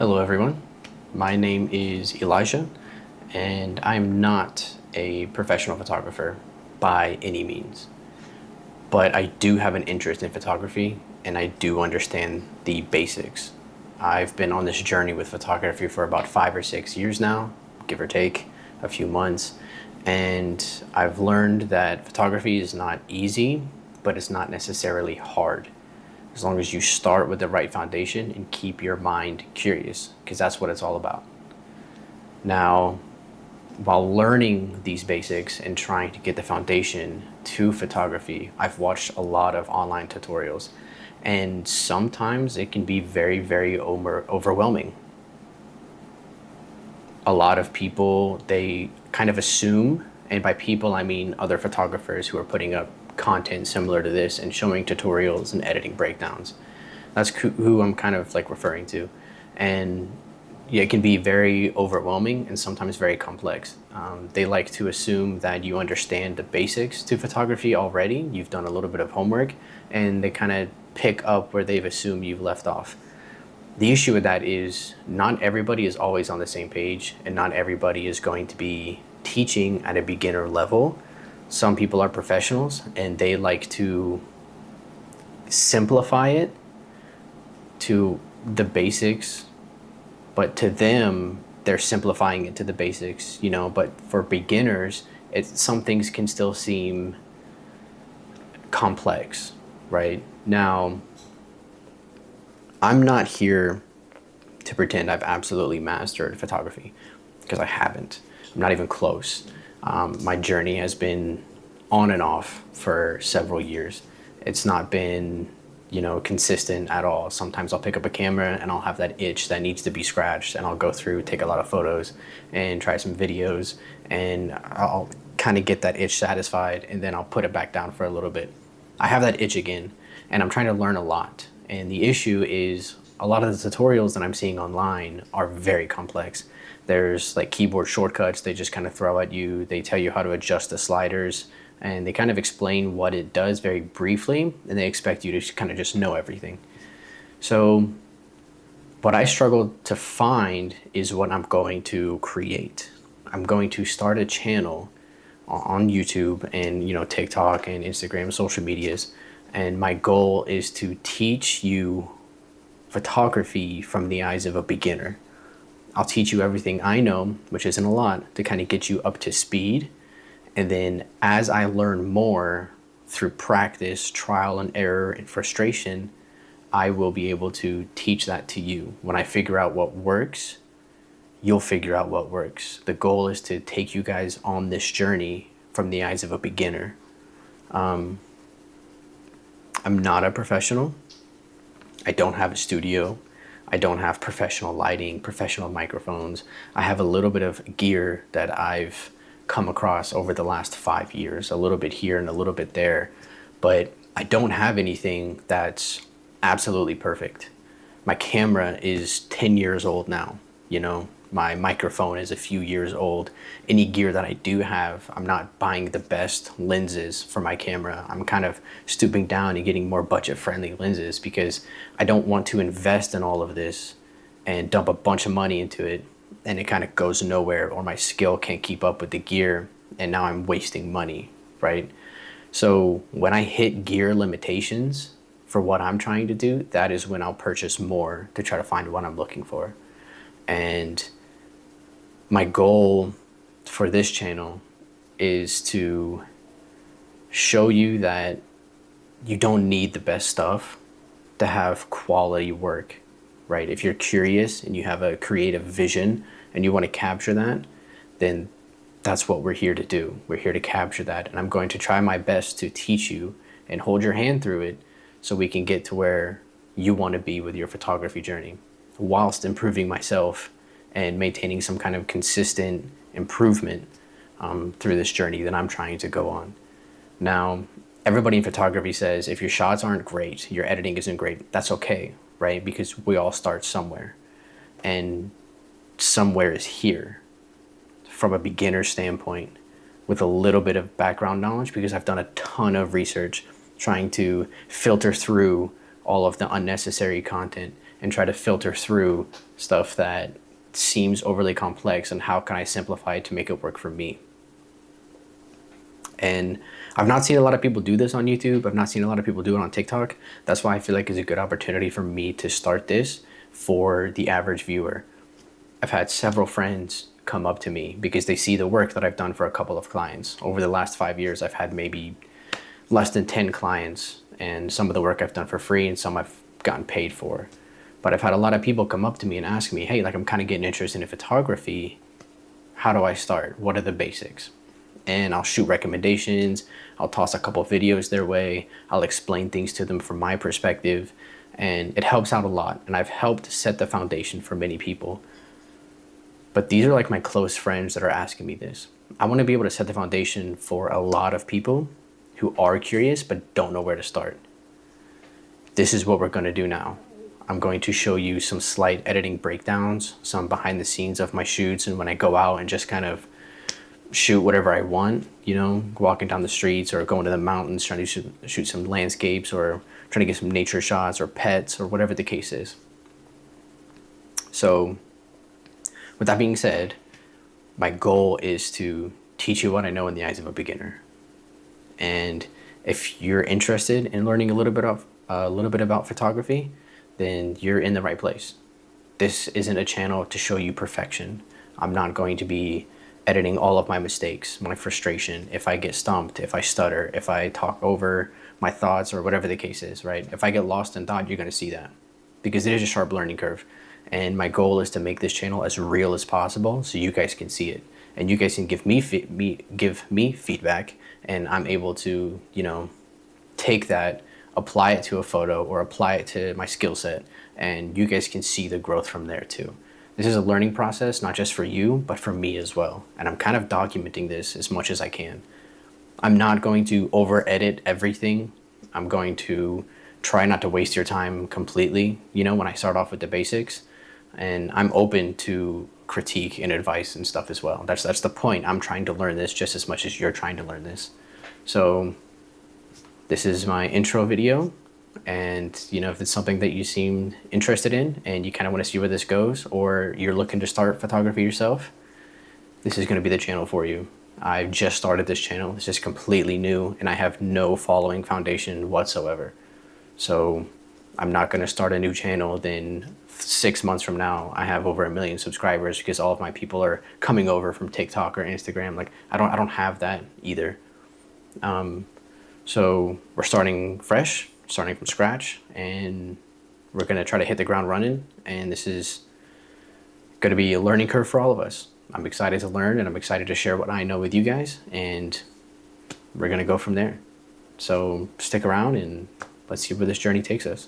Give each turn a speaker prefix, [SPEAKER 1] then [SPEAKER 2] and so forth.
[SPEAKER 1] Hello, everyone. My name is Elijah, and I'm not a professional photographer by any means. But I do have an interest in photography, and I do understand the basics. I've been on this journey with photography for about 5 or 6 years now, give or take a few months. And I've learned that photography is not easy, but it's not necessarily hard as long as you start with the right foundation and keep your mind curious, because that's what it's all about. Now, while learning these basics and trying to get the foundation to photography, I've watched a lot of online tutorials, and sometimes it can be very, very overwhelming. A lot of people, they kind of assume, and by people I mean other photographers who are putting up content similar to this and showing tutorials and editing breakdowns. That's who I'm kind of like referring to. And yeah, it can be very overwhelming and sometimes very complex. They like to assume that you understand the basics to photography already. You've done a little bit of homework, and they kind of pick up where they've assumed you've left off. The issue with that is not everybody is always on the same page, and not everybody is going to be teaching at a beginner level. Some people are professionals and they like to simplify it to the basics, but to them, they're simplifying it to the basics, but for beginners, some things can still seem complex, right? Now, I'm not here to pretend I've absolutely mastered photography, because I haven't. I'm not even close. My journey has been on and off for several years. It's not been, consistent at all. Sometimes I'll pick up a camera and I'll have that itch that needs to be scratched, and I'll go through, take a lot of photos and try some videos, and I'll kind of get that itch satisfied, and then I'll put it back down for a little bit. I have that itch again, and I'm trying to learn a lot. And the issue is a lot of the tutorials that I'm seeing online are very complex. There's like keyboard shortcuts they just kind of throw at you. They tell you how to adjust the sliders, and they kind of explain what it does very briefly, and they expect you to kind of just know everything. So what I struggle to find is what I'm going to create. I'm going to start a channel on YouTube and TikTok and Instagram, social medias, and my goal is to teach you photography from the eyes of a beginner. I'll teach you everything I know, which isn't a lot, to kind of get you up to speed. And then as I learn more through practice, trial and error, and frustration, I will be able to teach that to you. When I figure out what works, you'll figure out what works. The goal is to take you guys on this journey from the eyes of a beginner. I'm not a professional. I don't have a studio. I don't have professional lighting, professional microphones. I have a little bit of gear that I've come across over the last 5 years, a little bit here and a little bit there, but I don't have anything that's absolutely perfect. My camera is 10 years old now, my microphone is a few years old. Any gear that I do have, I'm not buying the best lenses for my camera. I'm kind of stooping down and getting more budget-friendly lenses, because I don't want to invest in all of this and dump a bunch of money into it, and it kind of goes nowhere, or my skill can't keep up with the gear, and now I'm wasting money, right? So when I hit gear limitations for what I'm trying to do, that is when I'll purchase more to try to find what I'm looking for. And my goal for this channel is to show you that you don't need the best stuff to have quality work, right? If you're curious and you have a creative vision and you want to capture that, then that's what we're here to do. We're here to capture that. And I'm going to try my best to teach you and hold your hand through it, so we can get to where you want to be with your photography journey, whilst improving myself and maintaining some kind of consistent improvement through this journey that I'm trying to go on. Now, everybody in photography says if your shots aren't great, your editing isn't great, that's okay, right? Because we all start somewhere, and somewhere is here from a beginner standpoint, with a little bit of background knowledge, because I've done a ton of research trying to filter through all of the unnecessary content and try to filter through stuff that seems overly complex and how can I simplify it to make it work for me. And I've not seen a lot of people do this on YouTube. I've not seen a lot of people do it on TikTok. That's why I feel like it's a good opportunity for me to start this for the average viewer. I've had several friends come up to me because they see the work that I've done for a couple of clients. Over the last 5 years, I've had maybe less than 10 clients, and some of the work I've done for free and some I've gotten paid for. But I've had a lot of people come up to me and ask me, hey, like I'm kind of getting interested in photography. How do I start? What are the basics? And I'll shoot recommendations. I'll toss a couple of videos their way. I'll explain things to them from my perspective. And it helps out a lot. And I've helped set the foundation for many people. But these are like my close friends that are asking me this. I want to be able to set the foundation for a lot of people who are curious but don't know where to start. This is what we're going to do now. I'm going to show you some slight editing breakdowns, some behind the scenes of my shoots, and when I go out and just kind of shoot whatever I want, you know, walking down the streets or going to the mountains, trying to shoot some landscapes or trying to get some nature shots or pets or whatever the case is. So with that being said, my goal is to teach you what I know in the eyes of a beginner. And if you're interested in learning a little bit about photography, then you're in the right place. This isn't a channel to show you perfection. I'm not going to be editing all of my mistakes, my frustration, if I get stumped, if I stutter, if I talk over my thoughts or whatever the case is, right? If I get lost in thought, you're going to see that because it is a sharp learning curve. And my goal is to make this channel as real as possible so you guys can see it and you guys can give me feedback, and I'm able to, you know, take that, apply it to a photo or apply it to my skill set, and you guys can see the growth from there too. This is a learning process, not just for you, but for me as well. And I'm kind of documenting this as much as I can. I'm not going to over edit everything. I'm going to try not to waste your time completely, you know, when I start off with the basics. And I'm open to critique and advice and stuff as well. That's the point. I'm trying to learn this just as much as you're trying to learn this. So this is my intro video. And, you know, if it's something that you seem interested in and you kind of want to see where this goes, or you're looking to start photography yourself, this is going to be the channel for you. I've just started this channel. This is completely new and I have no following foundation whatsoever. So I'm not going to start a new channel, then 6 months from now I have over 1 million subscribers because all of my people are coming over from TikTok or Instagram. Like I don't have that either. So we're starting fresh, starting from scratch, and we're going to try to hit the ground running. And this is going to be a learning curve for all of us. I'm excited to learn and I'm excited to share what I know with you guys, and we're going to go from there. So stick around and let's see where this journey takes us.